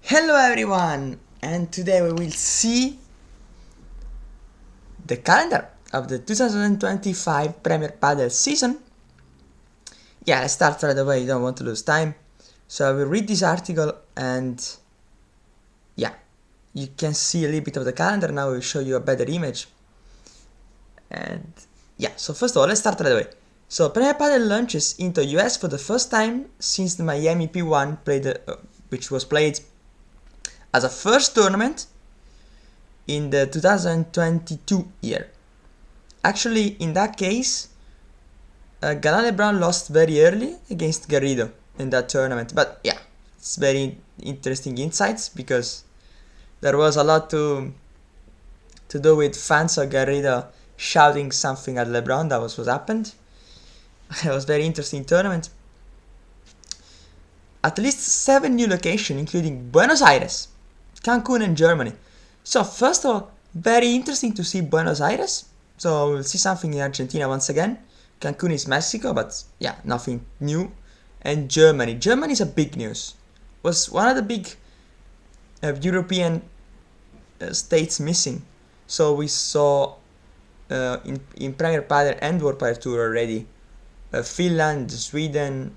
Hello everyone, and today we will see the calendar of the 2025 Premier Padel season. Yeah, let's start right away, you don't want to lose time. So I will read this article and yeah, you can see a little bit of the calendar. Now I will show you a better image. And yeah, so first of all, let's start right away. So Premier Padel launches into US for the first time since the Miami P1 which was played as a first tournament in the 2022 year. Actually, in that case, Galan lost very early against Garrido in that tournament. But yeah, it's very interesting insights because there was a lot to do with fans of Garrido shouting something at LeBron. That was what happened. It was very interesting tournament. At least 7 new locations, including Buenos Aires, Cancun, and Germany. So first of all, very interesting to see Buenos Aires. So we'll see something in Argentina once again. Cancun is Mexico, but yeah, nothing new. And Germany. Germany is a big news. Was one of the big European states missing. So we saw in Premier Padel and World Padel Tour already Finland, Sweden.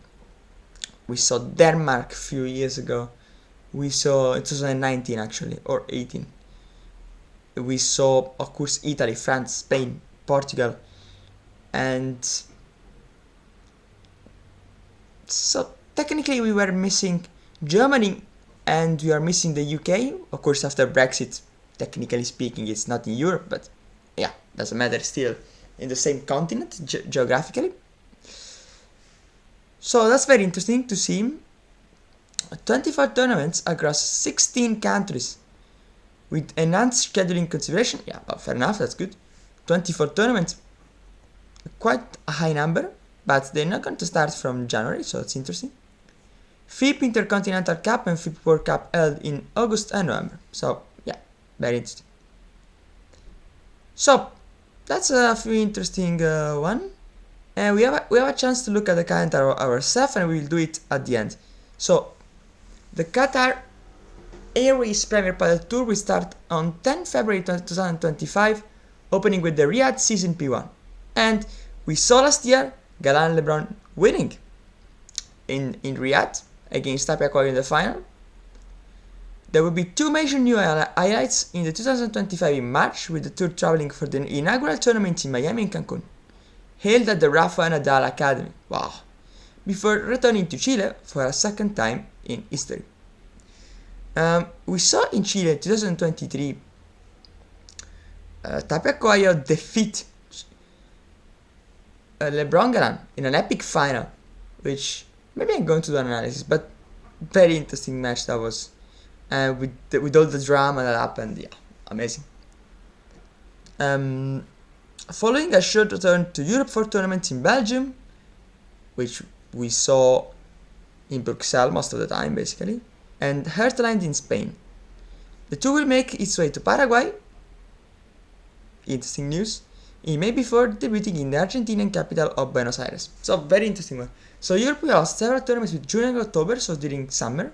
We saw Denmark a few years ago. We saw in 2019 actually, or 18. We saw, of course, Italy, France, Spain, Portugal, and so technically we were missing Germany and we are missing the UK. Of course, after Brexit, technically speaking, it's not in Europe, but yeah, doesn't matter, still in the same continent geographically. So that's very interesting to see. 24 tournaments across 16 countries with enhanced scheduling consideration. Yeah, but fair enough, that's good. 24 tournaments, quite a high number, but they're not going to start from January, so it's interesting. FIP Intercontinental Cup and FIP World Cup held in August and November. So yeah, very interesting. So that's a few interesting one. And we have a chance to look at the calendar ourselves, and we will do it at the end. So the Qatar Airways Premier Padel Tour will start on 10 February 2025, opening with the Riyadh Season P1. And we saw last year Galan and LeBron winning in Riyadh against Tapia Koya in the final. There will be 2 major new highlights in the 2025 in March, with the tour traveling for the inaugural tournament in Miami and Cancun, held at the Rafa Nadal Academy. Wow! Before returning to Chile for a second time in history. We saw in Chile in 2023 Tapia Koya defeat LeBron Galan in an epic final, which maybe I'm going to do an analysis, but very interesting match that was, with all the drama that happened. Yeah, amazing. Following a short return to Europe for tournaments in Belgium, which we saw in Bruxelles most of the time basically, and Heartland in Spain. The tour will make its way to Paraguay. Interesting news. In May before debuting in the Argentinian capital of Buenos Aires. So very interesting one. So Europe will host several tournaments with June and October, so during summer,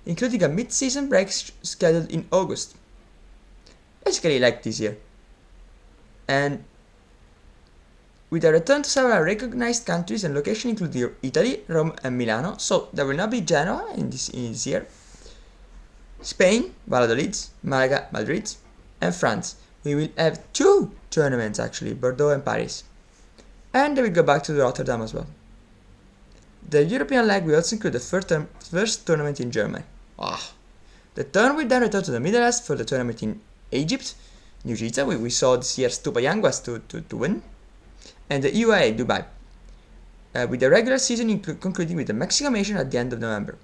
including a mid-season break scheduled in August. Basically like this year. And with a return to several recognized countries and locations including Italy, Rome and Milano. So there will not be Genoa in this year. Spain, Valladolid, Malaga, Madrid, and France. We will have 2 tournaments actually, Bordeaux and Paris. And then we go back to Rotterdam as well. The European leg will also include the first tournament in Germany. Wow. The turn will then return to the Middle East for the tournament in Egypt, New Jeddah. We saw this year's Tupac was to win. And the UAE, Dubai. With the regular season concluding with the Mexican Nation at the end of November.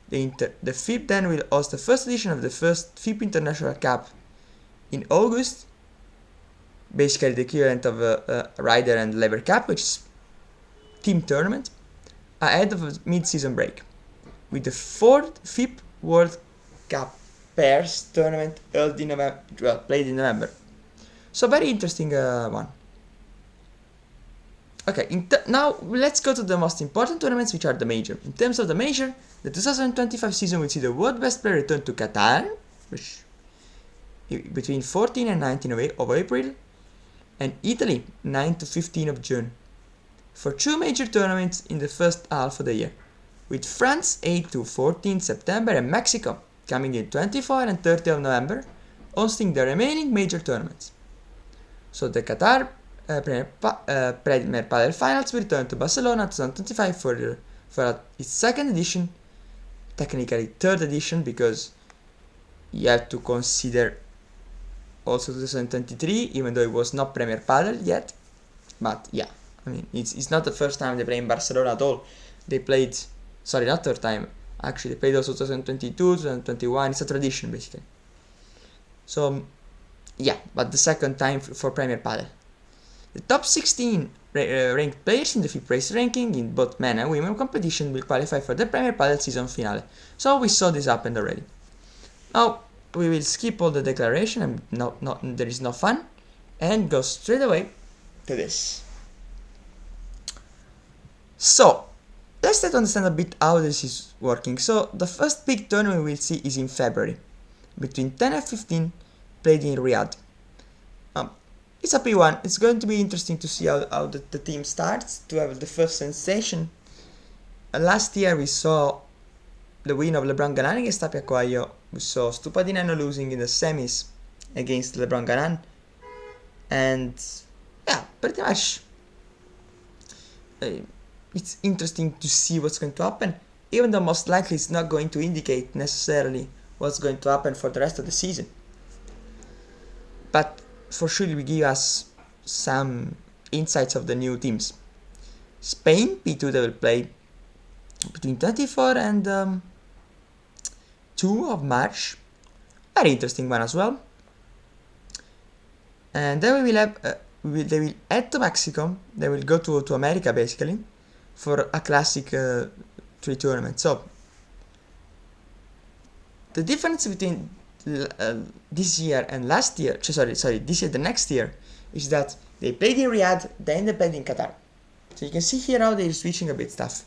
The FIP then will host the first edition of the first FIP International Cup in August, basically the equivalent of a Ryder and Labour Cup, which is team tournament, ahead of a mid-season break, with the 4th FIP World Cup pairs tournament held in November, played in November. So very interesting one. Okay, now let's go to the most important tournaments, which are the major. In terms of the major, the 2025 season will see the world best player return to Qatar, which between 14 and 19 of April, and Italy 9 to 15 of June, for two major tournaments in the first half of the year, with France 8 to 14 September and Mexico coming in 24 and 30 of November, hosting the remaining major tournaments. So the Qatar Premier PADEL Finals will return to Barcelona 2025 for its second edition, technically third edition, because you have to consider also 2023, even though it was not Premier PADEL yet. But yeah, I mean, it's not the first time they play in Barcelona at all. They played, sorry, not third time, actually they played also 2022, 2021, it's a tradition basically. So yeah, but the second time for Premier PADEL. The top 16 ranked players in the FIP race ranking in both men and women competition will qualify for the Premier PADEL season finale. So we saw this happen already. Now we will skip all the declaration and there is no fun, and go straight away to this. So let's try to understand a bit how this is working. So the first big tournament we'll see is in February, between 10 and 15, played in Riyadh. It's a P1. It's going to be interesting to see how the team starts, to have the first sensation. Last year we saw the win of LeBron Ganan against Tapia Coelho. We saw Stupadinano losing in the semis against LeBron Ganan. And yeah, pretty much it's interesting to see what's going to happen, even though most likely it's not going to indicate necessarily what's going to happen for the rest of the season. But for sure it will give us some insights of the new teams. Spain, P2, they will play between 24 and 2 of March. Very interesting one as well. And then we will have, they will head to Mexico. They will go to America basically for a classic 3 tournament. So the difference between this year and last year, this year the next year, is that they played in Riyadh, then they played in Qatar. So you can see here how they're switching a bit stuff.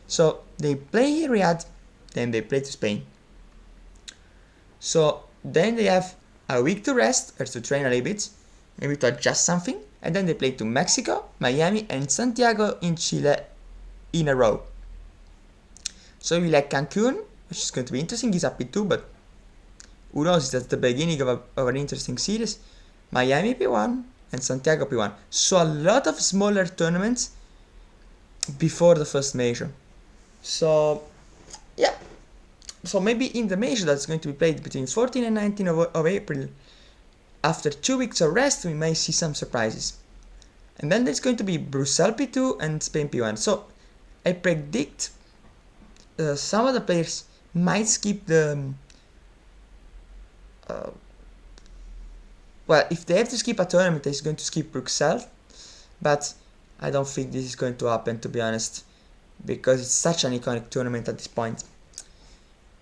So they play in Riyadh, then they play to Spain. So then they have a week to rest or to train a little bit, maybe to adjust something, and then they play to Mexico, Miami, and Santiago in Chile in a row. So we like Cancun, which is going to be interesting. It's a P2, but who knows, that's the beginning of an interesting series. Miami P1 and Santiago P1. So a lot of smaller tournaments before the first major. So yeah, so maybe in the major that's going to be played between 14 and 19 of April, after 2 weeks of rest, we may see some surprises. And then there's going to be Brussels P2 and Spain P1. So I predict some of the players might skip the well, if they have to skip a tournament, they're going to skip Bruxelles, but I don't think this is going to happen, to be honest, because it's such an iconic tournament at this point.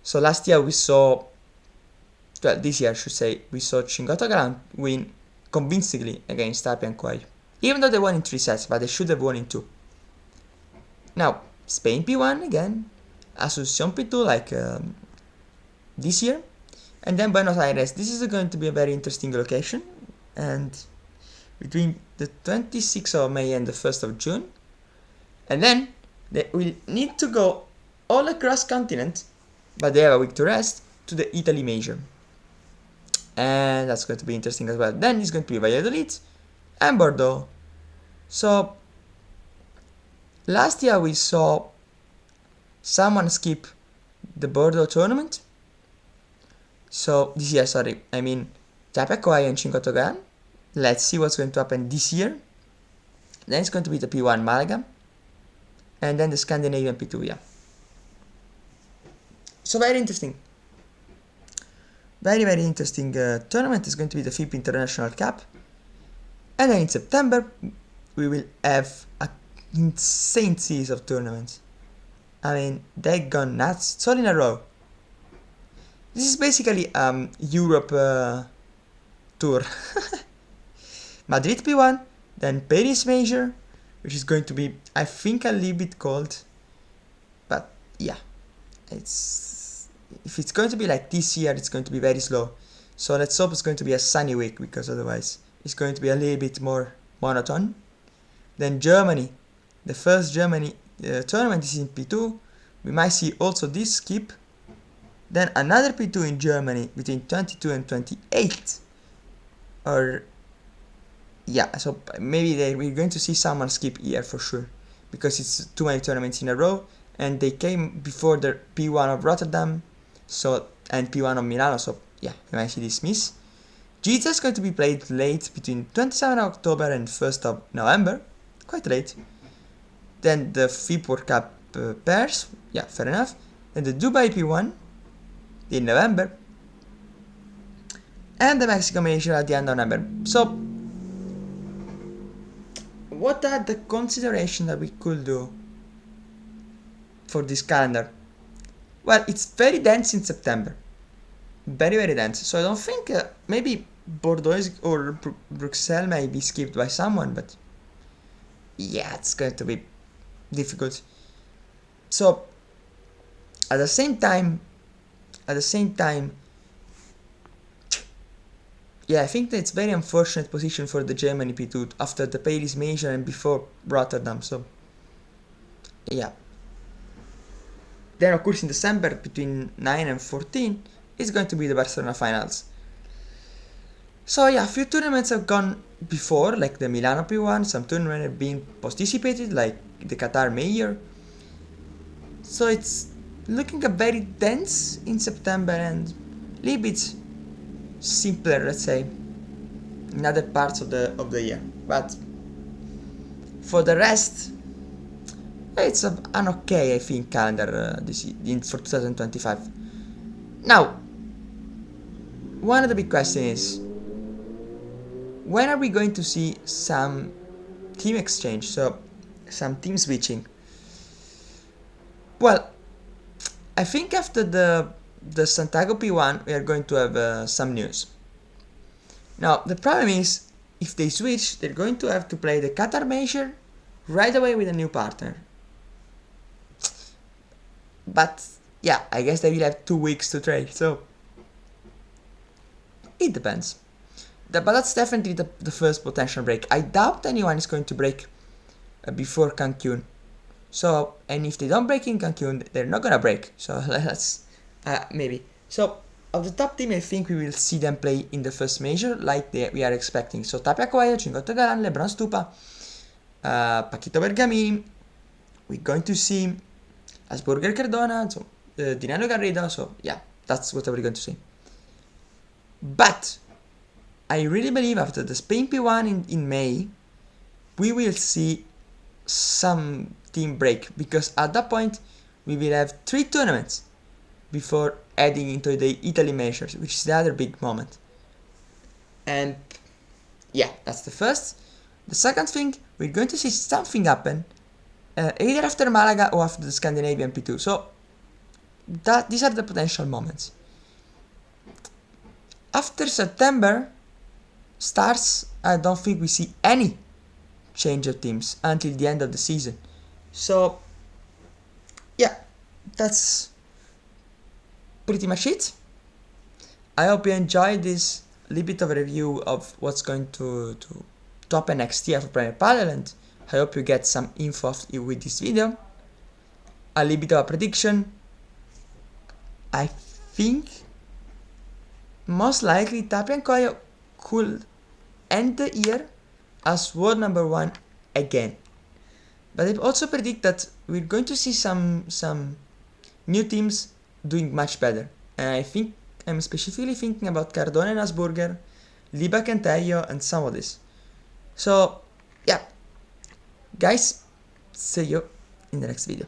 So last year we saw, well, this year I should say, we saw Chingoto Galan win convincingly against Tapia and Coelho, even though they won in 3 sets, but they should have won in 2. Now, Spain P1 again, Asunción P2 like this year, and then Buenos Aires. This is going to be a very interesting location, and between the 26th of May and the 1st of June, and then they will need to go all across continent, but they have a week to rest, to the Italy Major, and that's going to be interesting as well. Then it's going to be Valladolid and Bordeaux. So last year we saw someone skip the Bordeaux tournament. So this year, Tapia Coelho and Chingoto Galan. Let's see what's going to happen this year. Then it's going to be the P1 Malaga, and then the Scandinavian P2, yeah. So very interesting. Very, very interesting tournament is going to be the FIP International Cup. And then in September, we will have an insane series of tournaments. I mean, they've gone nuts. It's all in a row. This is basically Europe tour. Madrid P1, then Paris Major, which is going to be, I think, a little bit cold. But yeah, if it's going to be like this year, it's going to be very slow. So let's hope it's going to be a sunny week, because otherwise it's going to be a little bit more monotone. Then Germany, the first Germany tournament is in P2. We might see also this skip. Then another P2 in Germany between 22 and 28. Or yeah, so maybe we're going to see someone skip here for sure, because it's too many tournaments in a row, and they came before the P1 of Rotterdam, so, and P1 of Milano, so yeah, we might see this miss. GZ is going to be played late, between 27th of October and 1st of November, quite late. Then the FIP World Cup pairs, yeah, fair enough. Then the Dubai P1 in November, and the Mexico Major at the end of November. So, what are the considerations that we could do for this calendar? Well, it's very dense in September. Very, very dense. So I don't think, maybe Bordeaux or Bruxelles may be skipped by someone, but yeah, it's going to be difficult. So, at the same time, yeah, I think that it's very unfortunate position for the Germany P2 after the Paris Major and before Rotterdam, so yeah. Then of course in December between 9 and 14 is going to be the Barcelona finals. So yeah, a few tournaments have gone before, like the Milano P1, some tournaments have been posticipated, like the Qatar Major. So it's looking a very dense in September and a little bit simpler, let's say, in other parts of the year. But for the rest, it's an okay, I think, calendar for 2025. Now, one of the big questions is, when are we going to see some team exchange, so some team switching? Well, I think after the Santiago P1 we are going to have some news. Now the problem is, if they switch, they're going to have to play the Qatar Major right away with a new partner. But yeah, I guess they will have 2 weeks to train, so it depends. But that's definitely the first potential break. I doubt anyone is going to break before Cancun. So, and if they don't break in Cancun, they're not gonna break. So let's maybe. So of the top team, I think we will see them play in the first major, like we are expecting. So Tapia Coelho, Cingotto Galan, Lebron Stupa, Paquito Bergamini. We're going to see Asburger Cardona, so Dinello Garrido. So yeah, that's what we're going to see. But I really believe after the Spain P1 in May, we will see some team break, because at that point we will have 3 tournaments before adding into the Italy measures, which is the other big moment. And yeah, that's the first. The second thing, we're going to see something happen either after Malaga or after the Scandinavian P2. So these are the potential moments. After September starts, I don't think we see any change of teams until the end of the season. So yeah, that's pretty much it. I hope you enjoyed this little bit of a review of what's going to happen next year for Premier Padel, and I hope you get some info with this video. A little bit of a prediction. I think most likely Tapia and Coelho could end the year as world number 1 again. But I also predict that we're going to see some new teams doing much better. And I think I'm specifically thinking about Cardone and Asburger, Libak and Tello, and some of this. So yeah, guys, see you in the next video.